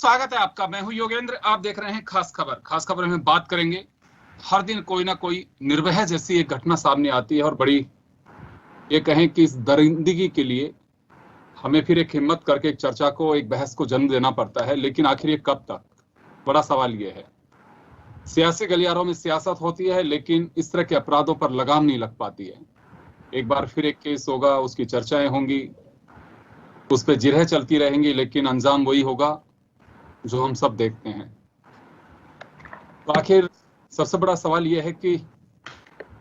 स्वागत है आपका। मैं हूं योगेंद्र, आप देख रहे हैं खास खबर। खास खबर में बात करेंगे, हर दिन कोई ना कोई निर्भया जैसी एक घटना सामने आती है और बड़ी, ये कहें कि इस दरिंदगी के लिए हमें फिर एक हिम्मत करके एक चर्चा को, एक बहस को जन्म देना पड़ता है। लेकिन आखिर ये कब तक? बड़ा सवाल ये है। सियासी गलियारों में सियासत होती है, लेकिन इस तरह के अपराधों पर लगाम नहीं लग पाती है। एक बार फिर एक केस होगा, उसकी चर्चाएं होंगी, उस पर जिरह चलती रहेंगी, लेकिन अंजाम वही होगा जो हम सब देखते हैं। तो आखिर सबसे बड़ा सवाल यह है कि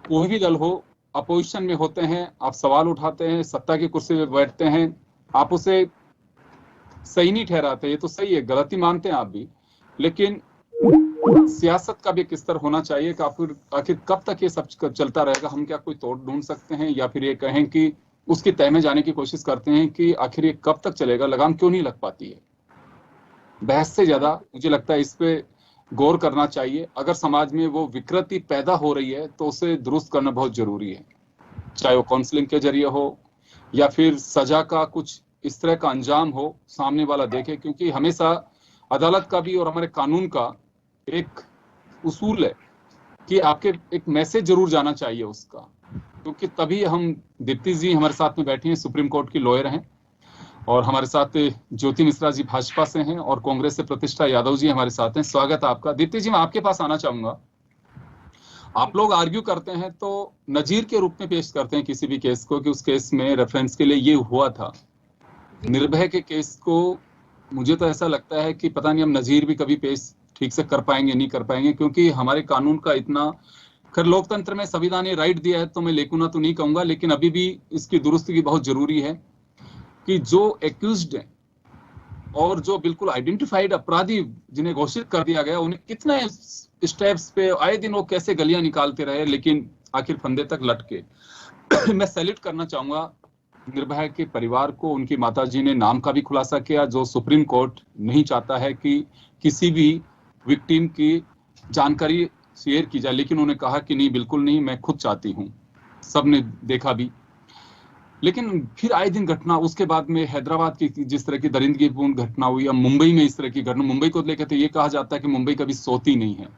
कोई भी दल हो, अपोजिशन में होते हैं, आप सवाल उठाते हैं, सत्ता की कुर्सी पे बैठते हैं, आप उसे सही नहीं ठहराते। ये तो सही है, गलती मानते हैं आप भी, लेकिन सियासत का भी एक स्तर होना चाहिए कि आखिर कब तक ये सब चलता रहेगा। हम क्या कोई तोड़ ढूंढ सकते हैं, या फिर ये कहें कि उसकी तह में जाने की कोशिश करते हैं कि आखिर ये कब तक चलेगा, लगाम क्यों नहीं लग पाती है। बहस से ज्यादा मुझे लगता है इस पे गौर करना चाहिए। अगर समाज में वो विकृति पैदा हो रही है तो उसे दुरुस्त करना बहुत जरूरी है, चाहे वो काउंसलिंग के जरिए हो या फिर सजा का कुछ इस तरह का अंजाम हो, सामने वाला देखे। क्योंकि हमेशा अदालत का भी और हमारे कानून का एक उसूल है कि आपके एक मैसेज जरूर जाना चाहिए उसका, क्योंकि तभी हम, दीप्ति जी हमारे साथ में बैठी हैं, सुप्रीम कोर्ट की लॉयर हैं, और हमारे साथ ज्योति मिश्रा जी भाजपा से हैं, और कांग्रेस से प्रतिष्ठा यादव जी हमारे साथ हैं। स्वागत है आपका। दीप्ति जी, मैं आपके पास आना चाहूंगा। आप लोग आर्ग्यू करते हैं तो नजीर के रूप में पेश करते हैं किसी भी केस को, कि उस केस में रेफरेंस के लिए ये हुआ था। निर्भया के केस को मुझे तो ऐसा लगता है कि पता नहीं हम नजीर भी कभी पेश ठीक से कर पाएंगे नहीं कर पाएंगे, क्योंकि हमारे कानून का इतना, खैर लोकतंत्र में संविधान ने राइट दिया है तो मैं लेकुना तो नहीं कहूंगा, लेकिन अभी भी इसकी दुरुस्ती की बहुत जरूरी है कि जो एक्यूज्ड हैं और जो बिल्कुल आइडेंटिफाइड अपराधी जिन्हें घोषित कर दिया गया, उन्हें कितने स्टेप्स पे आए दिन वो कैसे गलियां निकालते रहे, लेकिन आखिर फंदे तक लटके। मैं सैल्यूट करना चाहूंगा निर्भया के परिवार को। उनकी माताजी ने नाम का भी खुलासा किया, जो सुप्रीम कोर्ट नहीं चाहता है कि किसी भी विक्टिम की जानकारी शेयर की जाए, लेकिन उन्होंने कहा कि नहीं, बिल्कुल नहीं, मैं खुद चाहती हूँ। सबने देखा भी, लेकिन फिर आए दिन घटना, उसके बाद में हैदराबाद की जिस तरह की दरिंदगीपूर्ण घटना हुई, अब मुंबई में इस तरह की घटना। मुंबई को लेकर तो ये कहा जाता है कि मुंबई कभी सोती नहीं है,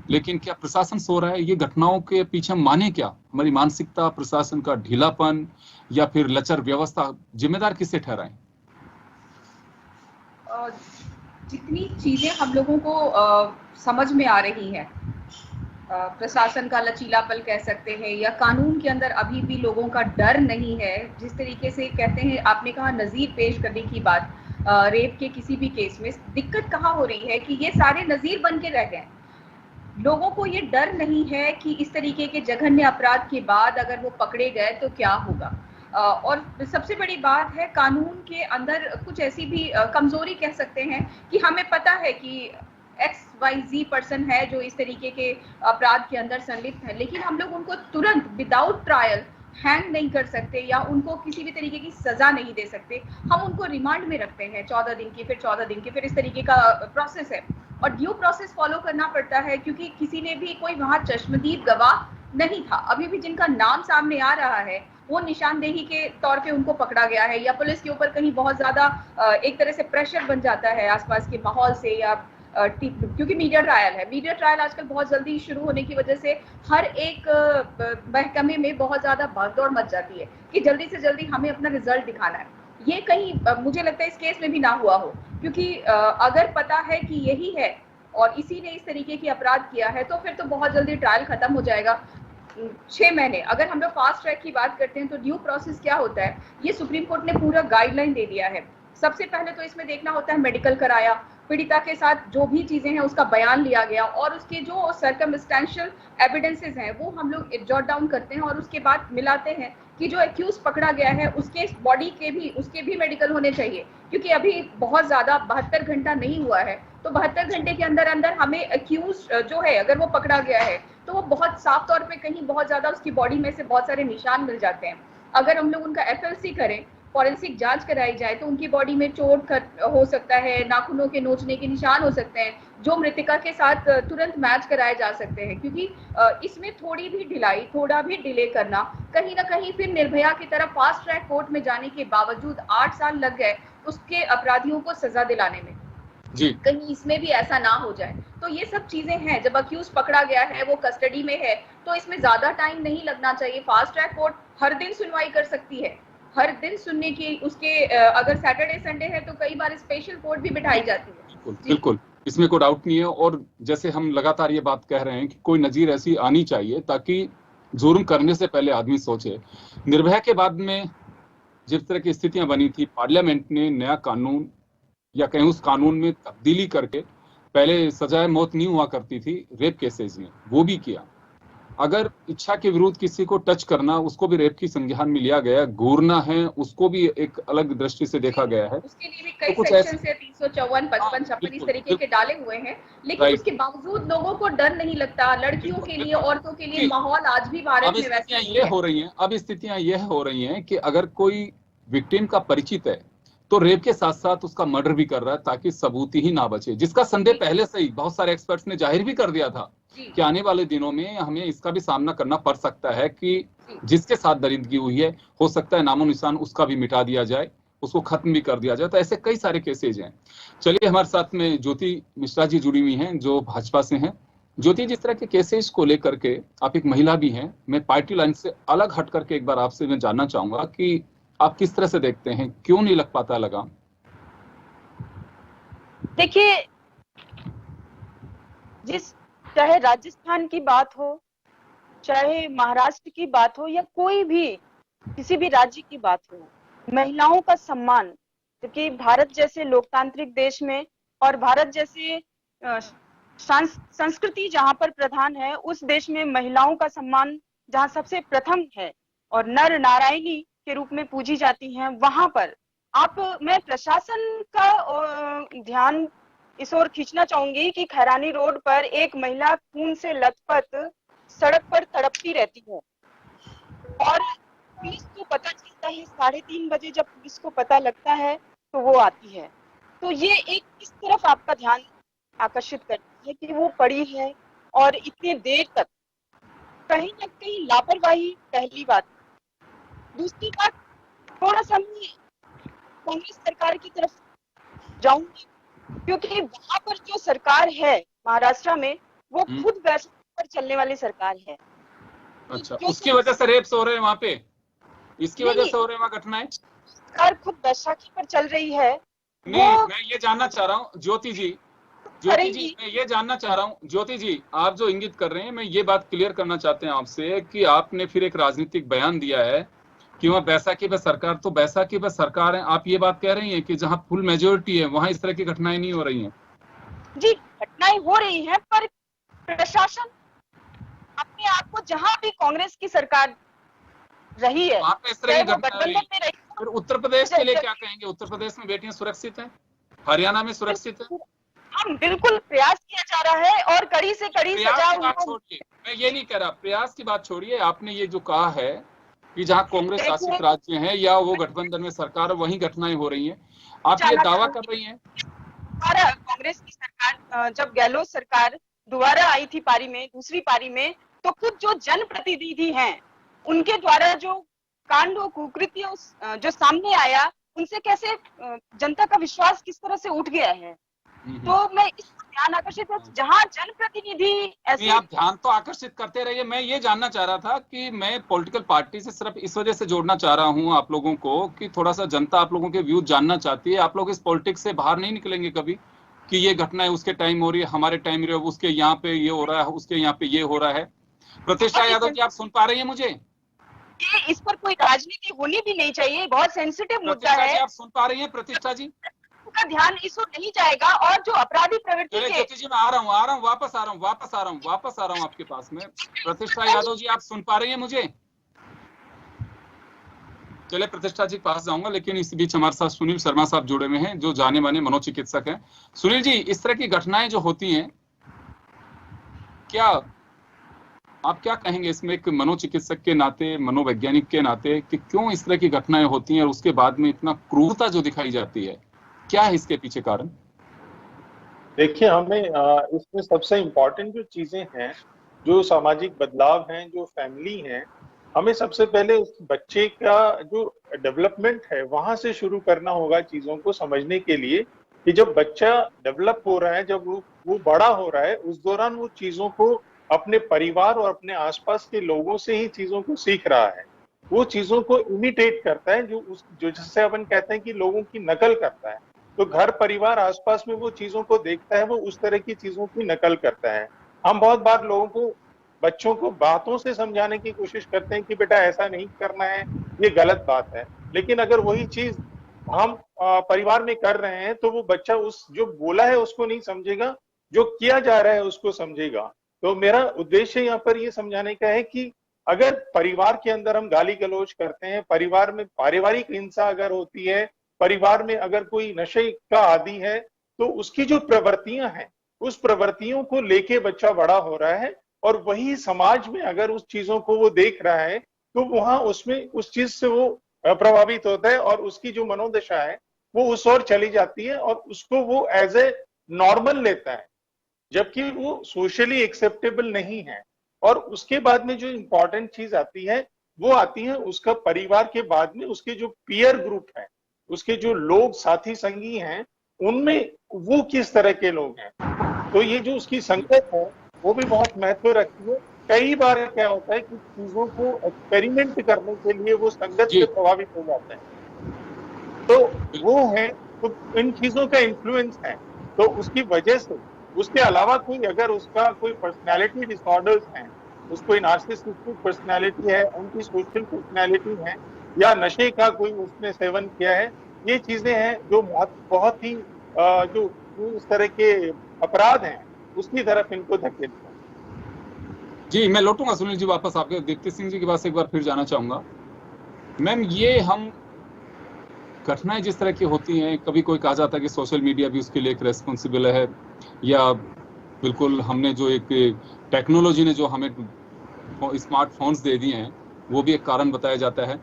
लेकिन क्या प्रशासन सो रहा है? ये घटनाओं के पीछे हम माने क्या? हमारी मानसिकता, प्रशासन का ढीलापन, या फिर लचर व्यवस्था? जिम्मेदार किसे ठहराएं? जितनी चीजें हम लोगों को समझ में आ रही हैं, प्रशासन का लचीलापन कह सकते हैं, या कानून के अंदर अभी भी लोगों का डर नहीं है। जिस तरीके से कहते हैं, आपने कहा नजीर पेश करने की बात, रेप के किसी भी केस में दिक्कत कहाँ हो रही है कि ये सारे नजीर बन के रह गए। लोगों को ये डर नहीं है कि इस तरीके के जघन्य अपराध के बाद अगर वो पकड़े गए तो क्या होगा। और सबसे बड़ी बात है, कानून के अंदर कुछ ऐसी भी कमजोरी कह सकते हैं कि हमें पता है कि XYZ पर्सन है जो इस तरीके के अपराध के अंदर संलिप्त है, लेकिन हम लोग उनको तुरंत विदाउट ट्रायल हैंग नहीं कर सकते या उनको किसी भी तरीके की सजा नहीं दे सकते। हम उनको रिमांड में रखते हैं 14 दिन की, फिर 14 दिन की, फिर इस तरीके का प्रोसेस है, और ड्यू प्रोसेस फॉलो करना पड़ता है, क्योंकि किसी ने भी कोई वहां चश्मदीद गवाह नहीं था। अभी भी जिनका नाम सामने आ रहा है वो निशानदेही के तौर पे उनको पकड़ा गया है, या पुलिस के ऊपर कहीं बहुत ज्यादा एक तरह से प्रेशर बन जाता है आसपास के माहौल से, या क्योंकि मीडिया ट्रायल है। मीडिया ट्रायल आजकल बहुत जल्दी शुरू होने की वजह से हर एक महकमे में बहुत ज्यादा भागदौड़ मच जाती है कि जल्दी से जल्दी हमें अपना रिजल्ट दिखाना है। ये कहीं मुझे लगता है इस केस में भी ना हुआ हो, क्योंकि अगर पता है कि यही है और इसी ने इस तरीके की अपराध किया है तो फिर तो बहुत जल्दी ट्रायल खत्म हो जाएगा। 6 महीने, अगर हम लोग फास्ट ट्रैक की बात करते हैं तो ड्यू प्रोसेस क्या होता है, ये सुप्रीम कोर्ट ने पूरा गाइडलाइन दे दिया है। सबसे पहले तो इसमें देखना होता है मेडिकल कराया, पीड़िता के साथ जो भी चीजें हैं उसका बयान लिया गया, और उसके जो सर्कमस्टेंशियल एविडेंसेस हैं वो हम लोग जॉट डाउन करते हैं, और उसके बाद मिलाते हैं कि जो एक्यूज पकड़ा गया है उसके बॉडी के भी, उसके भी मेडिकल होने चाहिए, क्योंकि अभी बहुत ज्यादा 72 घंटा नहीं हुआ है, तो 72 घंटे के अंदर अंदर हमें एक्यूज जो है अगर वो पकड़ा गया है तो वो बहुत साफ तौर पे कहीं बहुत ज्यादा उसकी बॉडी में से बहुत सारे निशान मिल जाते हैं। अगर हम लोग उनका FLC करें, फॉरेंसिक जांच कराई जाए, तो उनकी बॉडी में चोट हो सकता है, नाखूनों के नोचने के निशान हो सकते हैं, जो मृतिका के साथ तुरंत मैच कराए जा सकते हैं। क्योंकि इसमें थोड़ी भी ढिलाई, थोड़ा भी डिले करना, कहीं ना कहीं फिर निर्भया की तरफ फास्ट ट्रैक कोर्ट में जाने के बावजूद 8 साल लग गए उसके अपराधियों को सजा दिलाने में। जी कहीं इसमें भी ऐसा ना हो जाए। तो ये सब चीजें हैं, जब अक्यूज पकड़ा गया है, वो कस्टडी में है, तो इसमें ज्यादा टाइम नहीं लगना चाहिए। फास्ट ट्रैक कोर्ट हर दिन सुनवाई कर सकती है, हर दिन सुनने की उसके अगर सैटरडे संडे है तो कई बार स्पेशल कोर्ट भी बिठाई जाती है। बिल्कुल जी बिल्कुल, इसमें कोई डाउट नहीं है। और जैसे हम लगातार ये बात कह रहे हैं कि कोई नजीर ऐसी आनी चाहिए ताकि जुर्म करने से पहले आदमी सोचे। निर्भया के बाद में जिस तरह की स्थितियां बनी थी, पार्लियामेंट ने नया कानून या कहीं उस कानून में तब्दीली करके, पहले सजाए मौत नहीं हुआ करती थी रेप केसेस में, वो भी किया। अगर इच्छा के विरुद्ध किसी को टच करना, उसको भी रेप की संज्ञान में लिया गया। घूरना है, उसको भी एक अलग दृष्टि से देखा गया है। उसके लिए भी तो कई कुछ सेक्शन ऐसे, से 354, हाँ 55, 56 इस बिल्कुल तरीके के बिल्कुल, डाले हुए हैं, लेकिन राइट, उसके बावजूद लोगों को डर नहीं लगता। लड़कियों बिल्कुल के लिए, बिल्कुल। औरतों के लिए जी, माहौल आज भी भारत अब में वैसा स्थितियां ही ये है। हो रही हैं, अब स्थितियां ये हो रही हैं कि अगर कोई विक्टिम का परिचित है तो रेप के साथ साथ उसका मर्डर भी कर रहा है ताकि सबूत ही ना बचे, जिसका संदेह जी पहले से ही बहुत सारे एक्सपर्ट्स ने जाहिर भी कर दिया था जी कि आने वाले दिनों में हमें इसका भी सामना करना पड़ सकता है कि जी जिसके साथ दरिंदगी हुई है, हो सकता है नामो निशान उसका भी मिटा दिया जाए, उसको खत्म भी कर दिया जाए। तो ऐसे कई सारे केसेज हैं। चलिए, हमारे साथ में ज्योति मिश्रा जी जुड़ी हुई हैं जो भाजपा से हैं। ज्योति, जिस तरह के केसेस को लेकर के, आप एक महिला भी हैं, मैं पार्टी लाइन से अलग हट करके एक बार आपसे मैं जानना चाहूंगा कि आप किस तरह से देखते हैं, क्यों नहीं लग पाता लगाम? देखिए, चाहे राजस्थान की बात हो, चाहे महाराष्ट्र की बात हो, या कोई भी किसी भी राज्य की बात हो, महिलाओं का सम्मान, जबकि भारत जैसे लोकतांत्रिक देश में और भारत जैसे संस्कृति जहां पर प्रधान है, उस देश में महिलाओं का सम्मान जहां सबसे प्रथम है और नर नारायणी के रूप में पूजी जाती हैं, वहां पर मैं प्रशासन का ध्यान इस ओर खींचना चाहूंगी कि खैरानी रोड पर एक महिला खून से लथपथ सड़क पर तड़पती रहती है, और पुलिस को पता चलता है 3:30 बजे, जब पुलिस को पता लगता है तो वो आती है। तो ये एक इस तरफ आपका ध्यान आकर्षित करती है कि वो पड़ी है और इतने देर तक, कहीं ना कहीं लापरवाही पहली बात। दूसरी बात, थोड़ा सा मैं कांग्रेस सरकार की तरफ जाऊंगी, क्योंकि वहां पर जो सरकार है महाराष्ट्र में, वो खुद वैसे पर चलने वाली सरकार है। अच्छा, उसकी वजह से रेप्स हो रहे हैं वहां पे, इसकी वजह से हो रहे हैं वहां घटनाएं? सरकार खुद बैसाखी पर चल रही है। नहीं, मैं ये जानना चाह रहा हूँ ज्योति जी, मैं ये जानना चाह रहा हूँ ज्योति जी, आप जो इंगित कर रहे हैं, मैं ये बात क्लियर करना चाहते हैं आपसे कि आपने फिर एक राजनीतिक बयान दिया है कि वहाँ बैसाखी पे सरकार, तो बैसाखी पे सरकार है, आप ये बात कह रही हैं कि जहाँ फुल मेजोरिटी है वहां इस तरह की घटनाएं नहीं हो रही हैं? जी, घटनाएं हो रही हैं, पर प्रशासन अपने आप को, जहां भी कांग्रेस की सरकार रही है, वहां पे इस तरह की घटनाएं गठबंधन में रही। फिर उत्तर प्रदेश के लिए क्या कहेंगे? उत्तर प्रदेश में बेटियां सुरक्षित हैं, हरियाणा में सुरक्षित है? हम बिल्कुल प्रयास किया जा रहा है और कड़ी से कड़ी सजा उनको, छोड़िए, मैं ये नहीं कह रहा, प्रयास की बात छोड़िए। आपने ये जो कहा है कि जहां कांग्रेस शासित राज्य है या वो गठबंधन में सरकार, वहीं घटनाएं हो रही हैं, आप ये दावा कर रही हैं? कांग्रेस की सरकार, जब गहलोत सरकार दोबारा आई थी पारी में, दूसरी पारी में, तो खुद जो जनप्रतिनिधि हैं, उनके द्वारा जो कांड और कुकृत्य जो सामने आया, उनसे कैसे जनता का विश्वास किस तरह से उठ गया है। तो मैं इस ध्यान आकर्षित है, जहां जनप्रतिनिधि ऐसे, आप ध्यान तो आकर्षित करते रहिए। मैं ये जानना चाह रहा था कि मैं पॉलिटिकल पार्टी से सिर्फ इस वजह से जोड़ना चाह रहा हूं आप लोगों को कि थोड़ा सा जनता आप लोगों के व्यूज जानना चाहती है। आप लोग इस पॉलिटिक्स से बाहर नहीं निकलेंगे कभी कि ये घटना है उसके टाइम हो रही है, हमारे टाइम रहे, उसके यहाँ पे ये हो रहा है, उसके यहाँ पे ये हो रहा है। प्रतिष्ठा यादव जी, आप सुन पा रही है मुझे? इस पर कोई राजनीति होनी भी नहीं चाहिए, बहुत सेंसिटिव मुद्दा है। आप सुन पा रही है प्रतिष्ठा जी? का ध्यान इस ओर नहीं जाएगा, और जो अपराधी प्रवृत्ति के, ज्योति जी, मैं आ रहा हूँ, वापस आ रहा हूँ आपके पास में। प्रतिष्ठा यादव जी, आप सुन पा रही है मुझे? चले, प्रतिष्ठा जी के पास जाऊंगा, लेकिन इस बीच हमारे साथ सुनील शर्मा साहब जुड़े हुए हैं जो जाने माने मनोचिकित्सक हैं। सुनील जी, इस तरह की घटनाएं जो होती हैं, क्या आप क्या कहेंगे इसमें, एक मनोचिकित्सक के नाते, मनोवैज्ञानिक के नाते, कि क्यों इस तरह की घटनाएं होती हैं और उसके बाद में इतना क्रूरता जो दिखाई जाती है, क्या है इसके पीछे कारण? देखिए, हमें इसमें सबसे इम्पोर्टेंट जो चीजें हैं, जो सामाजिक बदलाव हैं, जो फैमिली हैं, हमें सबसे पहले उस बच्चे का जो डेवलपमेंट है वहां से शुरू करना होगा चीजों को समझने के लिए कि जब बच्चा डेवलप हो रहा है, जब वो बड़ा हो रहा है, उस दौरान वो चीजों को अपने परिवार और अपने आसपास के लोगों से ही चीजों को सीख रहा है। वो चीजों को इमिटेट करता है, जो जिससे अपन कहते हैं कि लोगों की नकल करता है। तो घर परिवार आसपास में वो चीजों को देखता है, वो उस तरह की चीजों की नकल करता है। हम बहुत बार लोगों को, बच्चों को बातों से समझाने की कोशिश करते हैं कि बेटा ऐसा नहीं करना है, ये गलत बात है। लेकिन अगर वही चीज हम परिवार में कर रहे हैं, तो वो बच्चा उस जो बोला है उसको नहीं समझेगा, जो किया जा रहा है उसको समझेगा। तो मेरा उद्देश्य यहाँ पर ये समझाने का है कि अगर परिवार के अंदर हम गाली गलौज करते हैं, परिवार में पारिवारिक हिंसा अगर होती है, परिवार में अगर कोई नशे का आदी है, तो उसकी जो प्रवृत्तियां हैं, उस प्रवृत्तियों को लेके बच्चा बड़ा हो रहा है, और वही समाज में अगर उस चीजों को वो देख रहा है, तो वहां उसमें उस चीज से वो प्रभावित होता है, और उसकी जो मनोदशा है वो उस ओर चली जाती है, और उसको वो एज ए नॉर्मल लेता है, जबकि वो सोशली एक्सेप्टेबल नहीं है। और उसके बाद में जो इंपॉर्टेंट चीज आती है, वो आती है उसका परिवार के बाद में उसके जो पीयर ग्रुप है, उसके जो लोग साथी संगी हैं, उनमें वो किस तरह के लोग हैं। तो ये जो उसकी संगत है वो भी बहुत महत्व रखती है। कई बार क्या होता है कि चीजों को एक्सपेरिमेंट करने के लिए वो संगत से प्रभावित हो जाता है, तो वो है, तो इन चीजों का इन्फ्लुएंस है। तो उसकी वजह से, उसके अलावा कोई अगर उसका कोई पर्सनालिटी डिसऑर्डर्स हैं, उसको नार्सिसिस्टिक पर्सनालिटी है, उनकी सोशल पर्सनालिटी है, या नशे का कोई उसने सेवन किया है, ये चीजें हैं जो बहुत ही जो इस तरह के अपराध हैं उसकी तरफ इनको धकेलते हैं। जी, मैं लौटूंगा सुनील जी वापस आपके, दीप्ति सिंह जी के पास एक बार फिर जाना चाहूंगा। मैम, ये हम घटनाएं जिस तरह की होती हैं, कभी कोई कहा जाता है कि सोशल मीडिया भी उसके लिए एक रेस्पॉन्सिबल है, या बिल्कुल हमने जो एक टेक्नोलॉजी ने जो हमें स्मार्टफोन्स दे दिए हैं वो भी एक कारण बताया जाता है।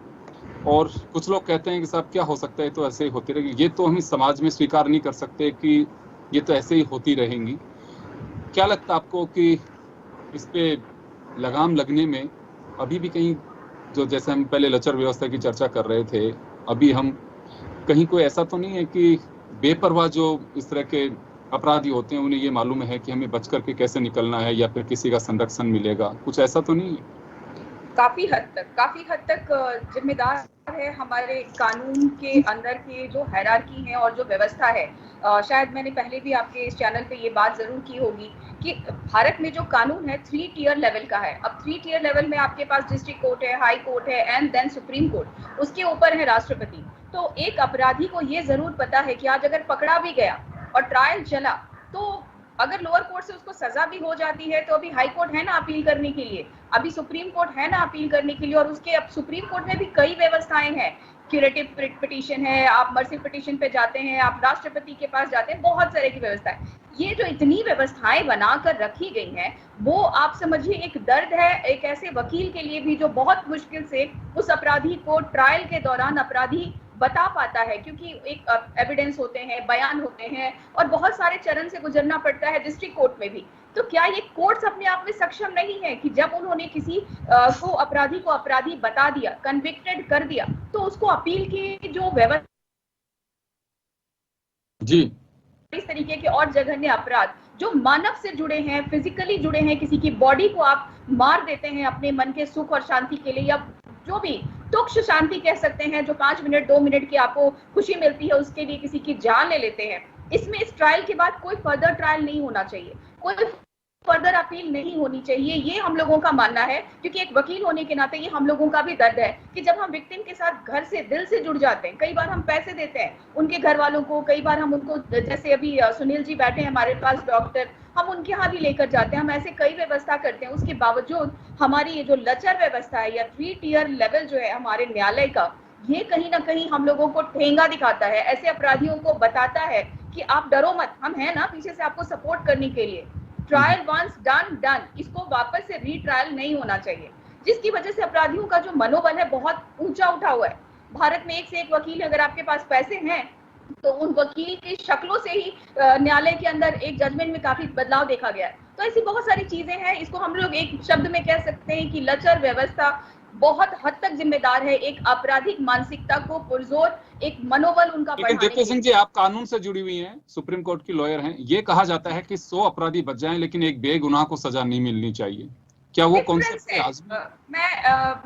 और कुछ लोग कहते हैं कि साहब क्या हो सकता है, तो ऐसे ही होती रहेगी, ये तो हम इस समाज में स्वीकार नहीं कर सकते कि ये तो ऐसे ही होती रहेंगी। क्या लगता है आपको कि इस पे लगाम लगने में अभी भी कहीं, जो जैसे हम पहले लचर व्यवस्था की चर्चा कर रहे थे, अभी हम कहीं कोई ऐसा तो नहीं है कि बेपरवाह जो इस तरह के अपराधी होते हैं उन्हें ये मालूम है कि हमें बच करके कैसे निकलना है, या फिर किसी का संरक्षण मिलेगा, कुछ ऐसा तो नहीं है? काफी हद तक जिम्मेदार है हमारे कानून के अंदर के जो हायरार्की है और जो व्यवस्था है। शायद मैंने पहले भी आपके इस चैनल पे ये बात जरूर की होगी कि भारत में जो कानून है 3 टियर लेवल का है। अब 3 टियर लेवल में आपके पास डिस्ट्रिक्ट कोर्ट है, हाई कोर्ट है, एंड देन सुप्रीम कोर्ट, उसके ऊपर है राष्ट्रपति। तो एक अपराधी को ये जरूर पता है कि आज अगर पकड़ा भी गया और ट्रायल चला, तो अगर लोअर कोर्ट से उसको सजा भी हो जाती है, तो अभी हाई कोर्ट है ना अपील करने के लिए, अभी सुप्रीम कोर्ट है ना अपील करने के लिए, और उसके अब सुप्रीम कोर्ट में भी कई व्यवस्थाएं हैं। क्यूरेटिव पिटीशन है, आप मर्सी पिटीशन पे जाते हैं, आप राष्ट्रपति के पास जाते हैं, बहुत सारे की व्यवस्था है। ये जो इतनी व्यवस्थाएं बनाकर रखी गई हैं, वो आप समझिए एक दर्द है एक ऐसे वकील के लिए भी जो बहुत मुश्किल से उस अपराधी को ट्रायल के दौरान अपराधी बता पाता है, क्योंकि एक एविडेंस होते हैं, बयान होते हैं, और बहुत सारे चरण से गुजरना पड़ता है डिस्ट्रिक्ट कोर्ट में भी। तो क्या ये कोर्ट्स अपने आप में सक्षम नहीं है कि जब उन्होंने किसी को अपराधी बता दिया, कन्विक्टेड कर दिया, तो उसको अपील की जो व्यवस्था जी, इस तरीके के और जघन्य अपराध जो मानव से जुड़े हैं, फिजिकली जुड़े हैं, किसी की बॉडी को आप मार देते हैं अपने मन के सुख और शांति के लिए, या जो भी तुच्छ शांति कह सकते हैं, जो 5 मिनट 2 मिनट की आपको खुशी मिलती है, उसके लिए किसी की जान ले लेते हैं। इसमें इस ट्रायल के बाद कोई फर्दर ट्रायल नहीं होना चाहिए, कोई फर्दर अपील नहीं होनी चाहिए, ये हम लोगों का मानना है। क्योंकि एक वकील होने के नाते ये हम लोगों का भी दर्द है कि जब हम विक्टिम के साथ घर से दिल से जुड़ जाते हैं, कई बार हम पैसे देते हैं उनके घर वालों को, कई बार हम उनको, जैसे अभी सुनील जी बैठे हैं हमारे पास डॉक्टर, हम उनके यहाँ भी लेकर जाते हैं, हम ऐसे कई व्यवस्था करते हैं। उसके बावजूद हमारी ये जो लचर व्यवस्था है या 3 टियर लेवल जो है हमारे न्यायालय का, ये कहीं ना कहीं हम लोगों को ठेंगा दिखाता है, ऐसे अपराधियों को बताता है कि आप डरो मत, हम हैं ना पीछे से आपको सपोर्ट करने के लिए। ट्रायल वंस डन, इसको वापस से रीट्रायल नहीं होना चाहिए, जिसकी वजह से अपराधियों का जो मनोबल है बहुत ऊंचा उठा हुआ है। भारत में एक से एक वकील, अगर आपके पास पैसे हैं तो उन वकील की शक्लों से ही न्यायालय के अंदर एक जजमेंट में काफी बदलाव देखा गया है। तो ऐसी बहुत सारी चीजें हैं, इसको हम लोग एक शब्द में कह सकते हैं कि लचर व्यवस्था बहुत हद तक जिम्मेदार है एक आपराधिक मानसिकता को पुरजोर एक मनोबल उनका लेकिन बढ़ाने दीप्ति सिंह जी, आप कानून से जुड़ी हुई हैं, सुप्रीम कोर्ट की लॉयर हैं, ये कहा जाता है कि 100 अपराधी बच जाएं लेकिन एक बेगुनाह को सजा नहीं मिलनी चाहिए। क्या वो कॉन्सेप्ट है।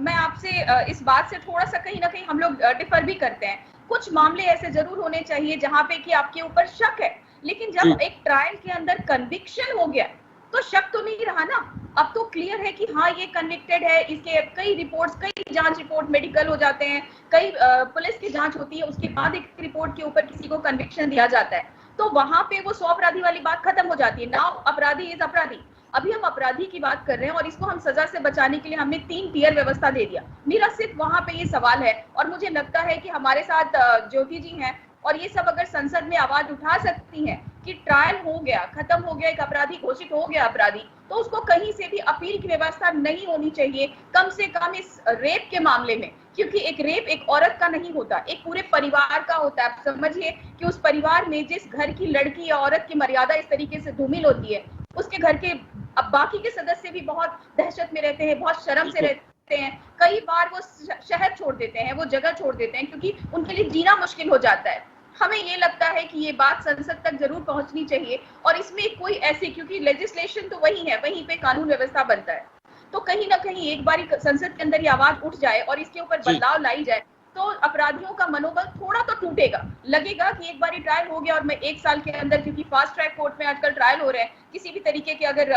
मैं आपसे इस बात से थोड़ा सा कहीं ना कहीं हम लोग डिफर भी करते हैं। कुछ मामले ऐसे जरूर होने चाहिए जहां पे कि आपके ऊपर शक है, लेकिन जब एक ट्रायल के अंदर कन्विक्शन हो गया तो शक तो नहीं रहा ना। अब तो क्लियर है कि हाँ ये कन्विक्टेड है, इसके कई रिपोर्ट्स, कई जांच रिपोर्ट मेडिकल हो जाते हैं, कई पुलिस की जांच होती है, उसके बाद एक रिपोर्ट के ऊपर किसी को कन्विक्शन दिया जाता है, तो वहां पे वो 100 अपराधी वाली बात खत्म हो जाती है। नाउ अपराधी इज अपराधी। अभी हम अपराधी की बात कर रहे हैं और इसको हम सजा से बचाने के लिए हमने 3 टियर व्यवस्था दे दिया। मेरा सिर्फ वहां पे ये सवाल है, और मुझे लगता है कि हमारे साथ ज्योति जी हैं और ये सब अगर संसद में आवाज उठा सकती हैं कि ट्रायल हो गया, खत्म हो गया, एक अपराधी घोषित हो गया अपराधी, तो उसको कहीं से भी अपील की व्यवस्था नहीं होनी चाहिए, कम से कम इस रेप के मामले में। क्योंकि एक रेप एक औरत का नहीं होता, एक पूरे परिवार का होता है। आप समझिए कि उस परिवार में जिस घर की लड़की या औरत की मर्यादा इस तरीके से धूमिल होती है, उसके घर के अब बाकी के सदस्य भी बहुत दहशत में रहते हैं, बहुत शर्म से रहते हैं। कई बार वो शहर छोड़ देते हैं, वो जगह छोड़ देते हैं, क्योंकि उनके लिए जीना मुश्किल हो जाता है। हमें ये लगता है कि ये बात संसद तक जरूर पहुंचनी चाहिए, और इसमें कोई ऐसे, क्योंकि लेजिस्लेशन तो वही है, वहीं पे कानून व्यवस्था बनता है, तो कहीं ना कहीं एक बार संसद के अंदर ये आवाज उठ जाए और इसके ऊपर बदलाव लाई जाए, तो अपराधियों का मनोबल थोड़ा तो टूटेगा। लगेगा कि एक बार ट्रायल हो गया और मैं 1 साल के अंदर, क्योंकि फास्ट ट्रैक कोर्ट में आजकल ट्रायल हो रहे हैं, किसी भी तरीके के अगर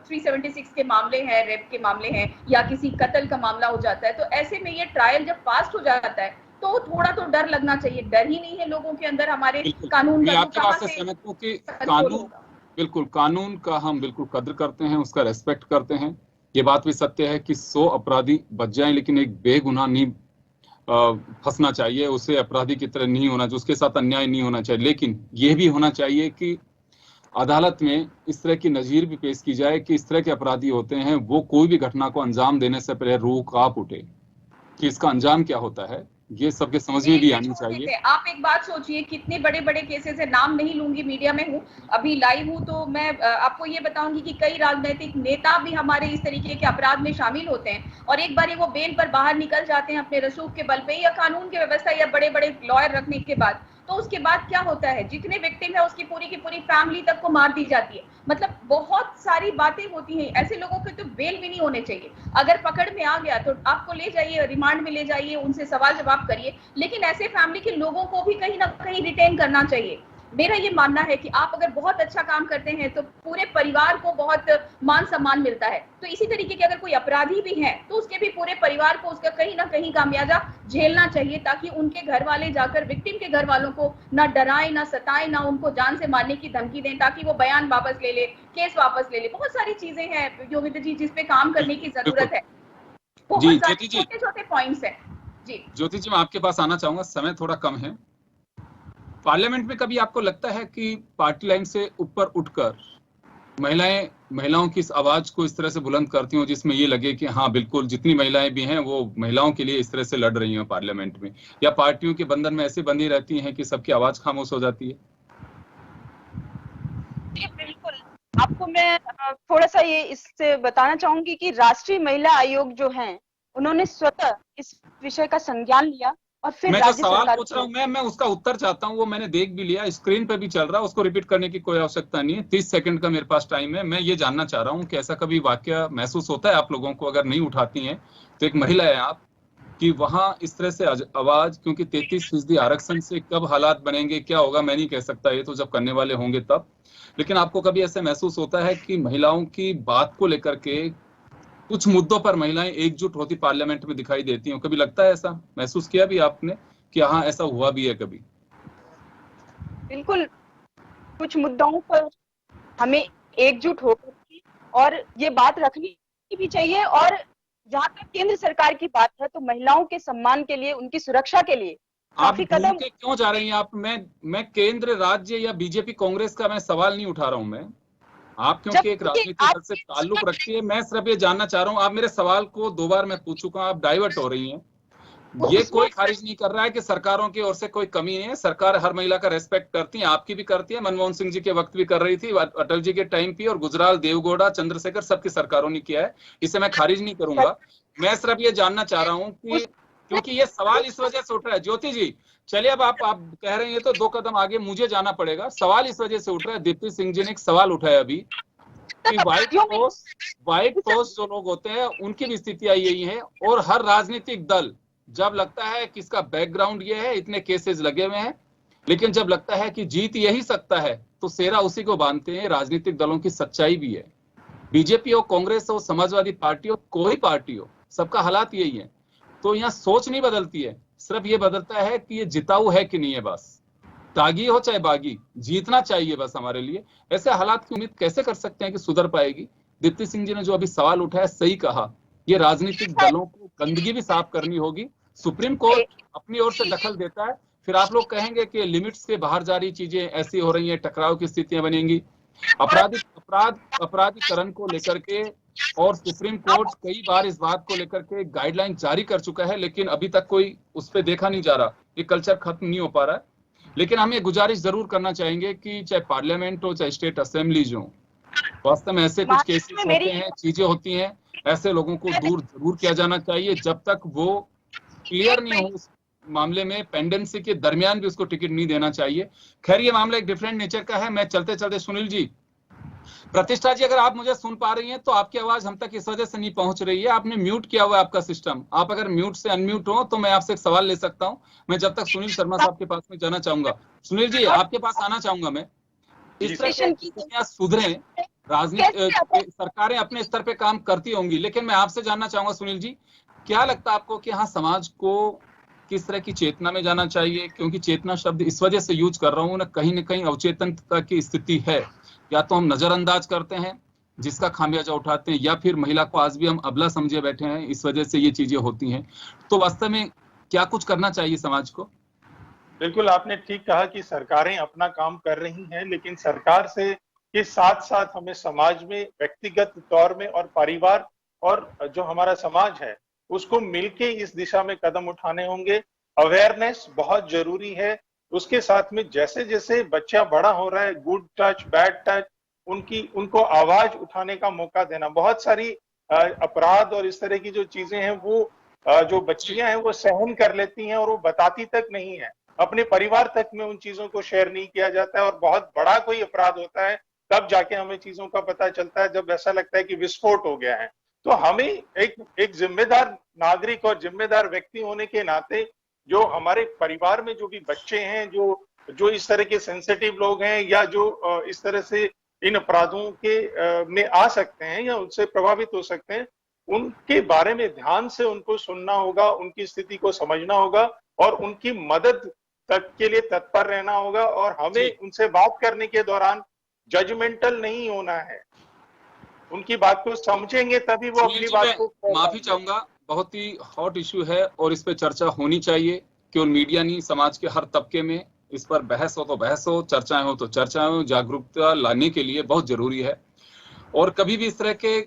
376 के मामले हैं, रेप के मामले हैं, या किसी कत्ल का मामला हो जाता है, तो ऐसे में ये ट्रायल जब फास्ट हो जाता है तो थोड़ा तो डर लगना चाहिए। डर ही नहीं है लोगों के अंदर हमारे कानून का। मैं आपकी बात से सहमत हूं कि कानून, बिल्कुल कानून का हम बिल्कुल कद्र करते हैं, उसका रेस्पेक्ट करते हैं। ये बात भी सत्य है कि 100 अपराधी बच जाएं लेकिन एक बेगुनाह नहीं फंसना चाहिए, उसे अपराधी की तरह नहीं होना चाहिए, उसके साथ अन्याय नहीं होना चाहिए। लेकिन यह भी होना चाहिए कि अदालत में इस तरह की नजीर भी पेश की जाए कि इस तरह के अपराधी होते हैं, वो कोई भी घटना को अंजाम देने से पहले रूह कांप उठे कि इसका अंजाम क्या होता है, ये सबके समझ में भी आनी चाहिए। आप एक बात सोचिए, कितने बड़े बड़े केसेस है, नाम नहीं लूंगी, मीडिया में हूँ, अभी लाइव हूँ, तो मैं आपको ये बताऊंगी कि कई राजनीतिक नेता भी हमारे इस तरीके के अपराध में शामिल होते हैं, और एक बार वो बेल पर बाहर निकल जाते हैं अपने रसूख के बल पे, या कानून की व्यवस्था या बड़े बड़े लॉयर रखने के बाद, तो उसके बाद क्या होता है, जितने विक्टिम है उसकी पूरी की पूरी फैमिली तक को मार दी जाती है। मतलब बहुत सारी बातें होती हैं। ऐसे लोगों के तो बेल भी नहीं होने चाहिए। अगर पकड़ में आ गया तो आपको ले जाइए, रिमांड में ले जाइए, उनसे सवाल जवाब करिए, लेकिन ऐसे फैमिली के लोगों को भी कहीं ना कहीं रिटेन करना चाहिए। मेरा ये मानना है कि आप अगर बहुत अच्छा काम करते हैं तो पूरे परिवार को बहुत मान सम्मान मिलता है। तो इसी तरीके के अगर कोई अपराधी भी है तो उसके भी पूरे परिवार को उसका कहीं ना कहीं खामियाजा झेलना चाहिए, ताकि उनके घर वाले जाकर विक्टिम के घर वालों को ना डराए, ना सताए, ना उनको जान से मारने की धमकी दें, ताकि वो बयान वापस ले ले, केस वापस ले ले। बहुत सारी चीजें हैं योगिता जी जिस पे काम करने की जरूरत है। बहुत सारे छोटे छोटे पॉइंट्स हैं। जी ज्योति जी, मैं आपके पास आना चाहूंगा, समय थोड़ा कम है। पार्लियामेंट में कभी आपको लगता है कि पार्टी लाइन से ऊपर उठकर महिलाओं की इस आवाज को इस तरह से बुलंद करती हूँ जिसमें ये लगे कि हाँ बिल्कुल जितनी महिलाएं भी हैं वो महिलाओं के लिए इस तरह से लड़ रही हैं पार्लियामेंट में, या पार्टियों के बंधन में ऐसे बंधी रहती हैं कि सबकी आवाज खामोश हो जाती है? बिल्कुल, आपको मैं थोड़ा सा ये इससे बताना चाहूंगी कि राष्ट्रीय महिला आयोग जो है, उन्होंने स्वतः इस विषय का संज्ञान लिया और फिर मैं जो सवाल पूछ रहा हूँ मैं उसका उत्तर चाहता हूँ, वो मैंने देख भी लिया, स्क्रीन पे भी चल रहा है, उसको रिपीट करने की कोई आवश्यकता नहीं है। 30 सेकंड का मेरे पास टाइम है। मैं ये जानना चाह रहा हूँ कि ऐसा कभी वाकया महसूस होता है आप लोगों को, अगर नहीं उठाती हैं तो एक महिला है आप, कि वहां इस तरह से आवाज, क्योंकि 33% आरक्षण से कब हालात बनेंगे, क्या होगा मैं नहीं कह सकता, ये तो जब करने वाले होंगे तब, लेकिन आपको कभी ऐसे महसूस होता है कि महिलाओं की बात को लेकर के कुछ मुद्दों पर महिलाएं एकजुट होती पार्लियामेंट में दिखाई देती हैं? कभी लगता है, ऐसा महसूस किया भी आपने कि हाँ ऐसा हुआ भी है कभी? बिल्कुल, कुछ मुद्दों पर हमें एकजुट होकर और ये बात रखनी भी चाहिए, और जहाँ तक केंद्र सरकार की बात है तो महिलाओं के सम्मान के लिए, उनकी सुरक्षा के लिए काफी कदम क्यों जा रही हैं आप? मैं केंद्र, राज्य या बीजेपी कांग्रेस का मैं सवाल नहीं उठा रहा हूं। मैं आप क्योंकि एक राजनीतिक दल से ताल्लुक रखती है, मैं सिर्फ ये जानना चाह रहा हूं। आप मेरे सवाल को 2 बार मैं पूछ चुका हूं, आप डाइवर्ट हो रही हैं। ये कोई खारिज नहीं कर रहा है कि सरकारों की ओर से कोई कमी नहीं है। सरकार हर महिला का रेस्पेक्ट करती है, आपकी भी करती है, मनमोहन सिंह जी के वक्त भी कर रही थी, अटल जी के टाइम पे, और गुजराल, देवगौड़ा, चंद्रशेखर, सबकी सरकारों ने किया है। इसे मैं खारिज नहीं करूंगा। मैं सिर्फ ये जानना चाह रहा हूँ कि क्योंकि ये सवाल इस वजह से उठ रहा है, ज्योति जी चलिए अब आप कह रहे हैं तो 2 कदम आगे मुझे जाना पड़ेगा। सवाल इस वजह से उठ रहा है, दीप्ति सिंह जी ने एक सवाल उठाया अभी कि व्हाइट पोस्ट जो लोग होते हैं उनकी भी स्थितियां यही है, और हर राजनीतिक दल जब लगता है कि इसका बैकग्राउंड ये है, इतने केसेस लगे हुए हैं, लेकिन जब लगता है कि जीत यही सकता है तो सेरा उसी को बांधते हैं। राजनीतिक दलों की सच्चाई भी है, बीजेपी हो, कांग्रेस हो, समाजवादी पार्टी हो, कोई पार्टी हो, सबका हालात यही है। तो यहाँ सोच नहीं बदलती है, सिर्फ ये बदलता है कि ये जिताऊ है कि नहीं है। बस तागी हो चाहे बागी, जीतना चाहिए बस हमारे लिए। ऐसे हालात की उम्मीद कैसे कर सकते हैं कि सुधर पाएगी? दीप्ति सिंह जी ने जो अभी सवाल उठाया सही कहा, ये राजनीतिक दलों को गंदगी भी साफ करनी होगी। सुप्रीम कोर्ट अपनी ओर से दखल देता है, फिर आप लोग कहेंगे कि लिमिट्स के बाहर जा रही चीजें ऐसी हो रही हैं, टकराव की स्थितियां बनेंगी। अपराधीकरण को लेकर के और सुप्रीम कोर्ट कई बार इस बात को लेकर के गाइडलाइन जारी कर चुका है, लेकिन अभी तक कोई उस पर देखा नहीं जा रहा। ये कल्चर खत्म नहीं हो पा रहा है। लेकिन हम ये गुजारिश जरूर करना चाहेंगे कि चाहे पार्लियामेंट हो चाहे स्टेट असेंबलीज हो, वास्तव में ऐसे कुछ केसेस होते हैं, चीजें होती हैं, ऐसे लोगों को दूर जरूर किया जाना चाहिए जब तक वो क्लियर नहीं हो उस मामले में। पेंडेंसी के दरमियान भी उसको टिकट नहीं देना चाहिए। खैर ये मामला एक डिफरेंट नेचर का है। मैं चलते चलते सुनील जी, प्रतिष्ठा जी, अगर आप मुझे सुन पा रही हैं तो आपकी आवाज हम तक इस वजह से नहीं पहुंच रही है, आपने म्यूट किया हुआ है आपका सिस्टम। आप अगर म्यूट से अनम्यूट हो तो मैं आपसे एक सवाल ले सकता हूं। मैं जब तक सुनील शर्मा साहब के पास में जाना चाहूंगा, सुनील जी आपके पास आना चाहूंगा मैं। इस तरह की स्थितियां सुधरे, राजनीति सरकारें अपने स्तर पे काम करती होंगी, लेकिन मैं आपसे जानना चाहूंगा सुनील जी, क्या लगता है आपको कि हाँ समाज को किस तरह की चेतना में जाना चाहिए? क्योंकि चेतना शब्द इस वजह से यूज कर रहा हूं ना कहीं अवचेतनता की स्थिति है, या तो हम नजरअंदाज करते हैं जिसका खामियाजा उठाते हैं, या फिर महिला को आज भी हम अबला समझे बैठे हैं, इस वजह से ये चीजें होती हैं। तो वास्तव में क्या कुछ करना चाहिए समाज को? बिल्कुल आपने ठीक कहा कि सरकारें अपना काम कर रही हैं, लेकिन सरकार से के साथ साथ हमें समाज में व्यक्तिगत तौर में और परिवार और जो हमारा समाज है उसको मिलके इस दिशा में कदम उठाने होंगे। अवेयरनेस बहुत जरूरी है। उसके साथ में जैसे जैसे बच्चा बड़ा हो रहा है, गुड टच बैड टच, उनको आवाज उठाने का मौका देना। बहुत सारी अपराध और इस तरह की जो चीजें हैं वो जो बच्चियां हैं वो सहन कर लेती हैं और वो बताती तक नहीं है, अपने परिवार तक में उन चीजों को शेयर नहीं किया जाता है। और बहुत बड़ा कोई अपराध होता है तब जाके हमें चीजों का पता चलता है, जब ऐसा लगता है कि विस्फोट हो गया है। तो हमें एक जिम्मेदार नागरिक और जिम्मेदार व्यक्ति होने के नाते जो हमारे परिवार में जो भी बच्चे हैं, जो इस तरह के सेंसिटिव लोग हैं या जो इस तरह से इन अपराधों के में आ सकते हैं या उनसे प्रभावित हो सकते हैं, उनके बारे में ध्यान से उनको सुनना होगा, उनकी स्थिति को समझना होगा और उनकी मदद तक के लिए तत्पर रहना होगा। और हमें उनसे बात करने के दौरान जजमेंटल नहीं होना है, उनकी बात को समझेंगे तभी वो अपनी बात को। माफी चाहूंगा, बहुत ही हॉट इश्यू है और इस पे चर्चा होनी चाहिए। केवल मीडिया नहीं, समाज के हर तबके में इस पर बहस हो तो बहस हो, चर्चाएं हो तो चर्चाएं हो। जागरूकता लाने के लिए बहुत जरूरी है। और कभी भी इस तरह के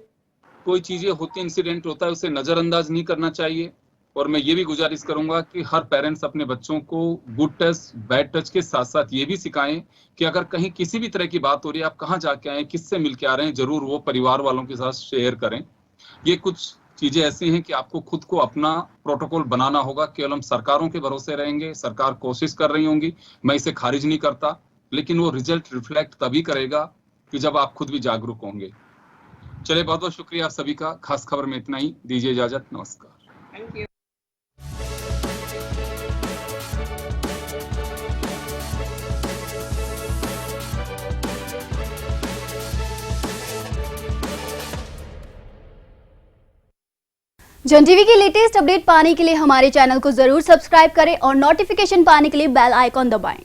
कोई चीजें होती, इंसिडेंट होता है, उसे नजरअंदाज नहीं करना चाहिए। और मैं ये भी गुजारिश करूंगा कि हर पेरेंट्स अपने बच्चों को गुड टच बैड टच के साथ साथ ये भी सिखाएं कि अगर कहीं किसी भी तरह की बात हो रही है, आप कहाँ जाके आए, किससे मिलके आ रहे हैं, जरूर वो परिवार वालों के साथ शेयर करें। ये कुछ चीजें ऐसी हैं कि आपको खुद को अपना प्रोटोकॉल बनाना होगा। केवल हम सरकारों के भरोसे रहेंगे, सरकार कोशिश कर रही होंगी, मैं इसे खारिज नहीं करता, लेकिन वो रिजल्ट रिफ्लेक्ट तभी करेगा कि जब आप खुद भी जागरूक होंगे। चलिए, बहुत बहुत शुक्रिया आप सभी का। खास खबर में इतना ही, दीजिए इजाजत, नमस्कार। Thank you. जन टीवी की लेटेस्ट अपडेट पाने के लिए हमारे चैनल को जरूर सब्सक्राइब करें और नोटिफिकेशन पाने के लिए बेल आइकॉन दबाएं।